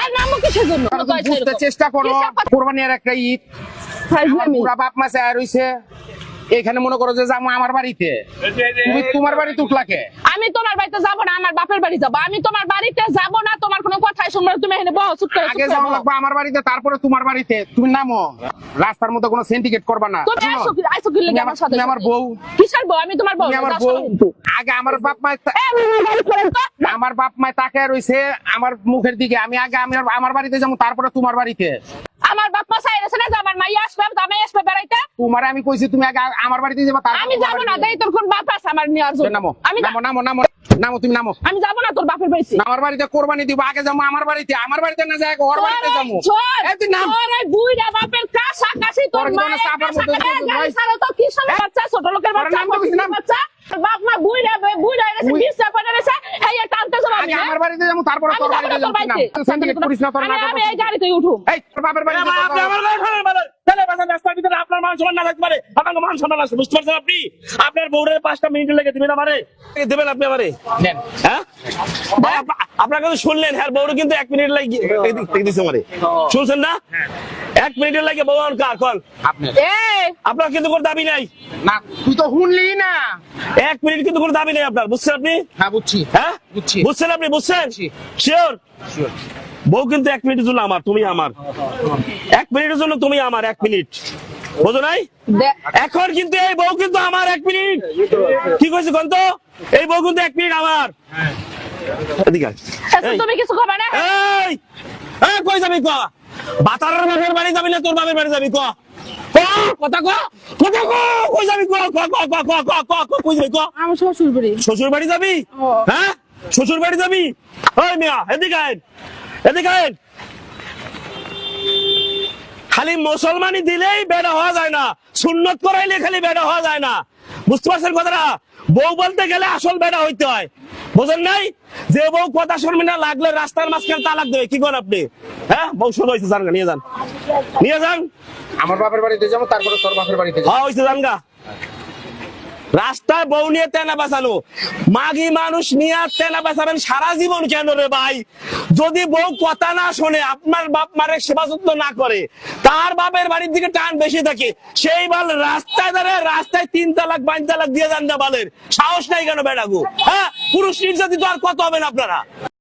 আর নামো কিসের জন্য বুঝতে চেষ্টা করো, কোরবানির একটা ঈদ, পুরা বাপ মা চায় রইছে, এখানে মনে করো যে যাবো আমার বাড়িতে, তুমি তোমার বাড়িতে উঠলাকে। আমি তোমার বাড়িতে যাবো না, আমার বাপের বাড়ি যাবো। আমি তোমার বাড়িতে যাবো না, তোমার কোনো কথাই শুনবো না। তুমি এখানে বসে চুপ করে আগে যাওয়া লাগবে আমার বাড়িতে, তারপরে তোমার বাড়িতে। তুমি নামো, রাস্তার মধ্যে কোনো সিন্ডিকেট করবা না। তুমি আইসো কি লাগি আমার সাথে? তুমি আমার বউ। কিসের বউ? আমি তোমার বউ। তুমি আমার বউ। আগে আমার বাপ মা, আমার বাপ মা তাকিয়ে রইছে আমার মুখের দিকে। আমি আগে আমার বাড়িতে যাবো, তারপরে তোমার বাড়িতে। আমার বাপ মা চাইছে না আমার মাই আসবে, জামাই আসবে বেড়াইতে। তোমারে আমি কইছি তুমি আগে আমার বাড়িতে যাবা, তারপর আমি যাবো না। দেই তোর কোন বাপ আছে আমার নেওয়ার জন্য? নামো, নামো, নামো, নামো, নামো, তুমি নামো। আমি যাবো না তোর বাপের বাড়িতে। আমার বাড়িতে কোরবানি দিব, আগে যাবো আমার বাড়িতে। আমার বাড়িতে না যায় ওর বাড়িতে যাবো। এই তুই নাম। তোর এই বুইড়া বাপের কাছা কাছি তোর মা চাপার মধ্যে গাড়ি ছাড়ো তো। কি সব বাচ্চা, ছোট লোকের বাচ্চা, বাপ মা বুইড়া এসে বিছনা করে রেছে, হেয়া টানতে যাবো। আগে আমার বাড়িতে যাবো, তারপর তোর বাড়িতে যাবো। তুই সিন্ডিকেট করিস না, তোর নাটক। আমি এই গাড়িতে উঠুম। এই তোর বাপের বাড়িতে আপনি আমার গায়ে ফেলেন মানে ছেলে বাচ্চা রাস্তার ভিতরে আপনার মান সম্মান না থাকতে পারে, আপনাকে মান সম্মান আছে, বুঝতে পারছেন? আপনি আপনার বউরের 5টা মিনিট লেগে দিবেন আমারে, দেবেন আপনি আমারে? নেন। হ্যাঁ ভাই, আপনাকে তো শুনলেন, হ্যাঁ বউরে কিন্তু 1 মিনিট লাগে দিচ্ছে আমারে, শুনছেন না? 1 মিনিটের লাগে বউ আর কার কল আপনি আপনার কিন্তু কোনো দাবি নাই। না, তুই তো শুনলি না। 1 মিনিট কিন্তু কোনো দাবি নেই আপনার, বুঝছেন আপনি? হ্যাঁ বুঝছি, হ্যাঁ বুঝছি। বুঝছেন আপনি? বুঝছেন? শিওর। শিওর। বউ কিন্তু 1 মিনিটের জন্য আমার, তুমি আমার। 1 মিনিটের জন্য তুমি আমার, 1 মিনিট, বুঝো নাই? এখন কিন্তু এই বউ কিন্তু আমার 1 মিনিট। কি কইছে কোন তো? এই বউ কিন্তু 1 মিনিট আমার। এদিকে আয়। তুমি কিছু কবে না? এই এই কই যাবি ক? বাতারের বাপের বাড়ি যাবি না তোর বাপের বাড়ি যাবি ক? কথা ক, কথা ক, কই যাবি ক? ক ক ক ক ক ক কই যাবি ক? আমার শ্বশুর বাড়ি। শ্বশুর বাড়ি যাবি? হ্যাঁ শ্বশুর বাড়ি যাবি? ওই মিয়া এদিকে আয়, এদিকে আয়। খালি মুসলমানি দিলেই বেড়া হওয়া যায় না, সুন্নত করাইলে খালি বেড়া হওয়া যায় না, বুঝতে পারছেন কথাটা? বউ বলতে গেলে আসল বেড়া হইতে হয়, বুঝেন নাই? যে বউ কথা শুনবি না, লাগলে রাস্তার মাঝখানে তালাক দেবে। কি করেন আপনি? হ্যাঁ বউ শুরু হয়েছে, যান নিয়ে যান, নিয়ে যান। আমার বাপের বাড়িতে যাবো, তারপরে তোর বাপের বাড়িতে যাবো। হ্যাঁ হয়েছে, যান গা। রাস্তায় বউ নিয়ে তেনা বাঁচানো, মাগি মানুষ নিয়ে তেনা বাঁচাবেন সারা জীবন কেন রে ভাই? যদি বউ কথা না শোনে, আপনার বাপ মারে সেবা যত্ন না করে, তার বাপের বাড়ির দিকে টান বেশি থাকে, সেই বাল রাস্তায় দাঁড়ায় রাস্তায় 3 তালাক 5 তালাক দিয়ে যান না। বালের সাহস নাই কেন বেড়াগু? হ্যাঁ পুরুষ নির্যাতিত আর কত হবেন আপনারা?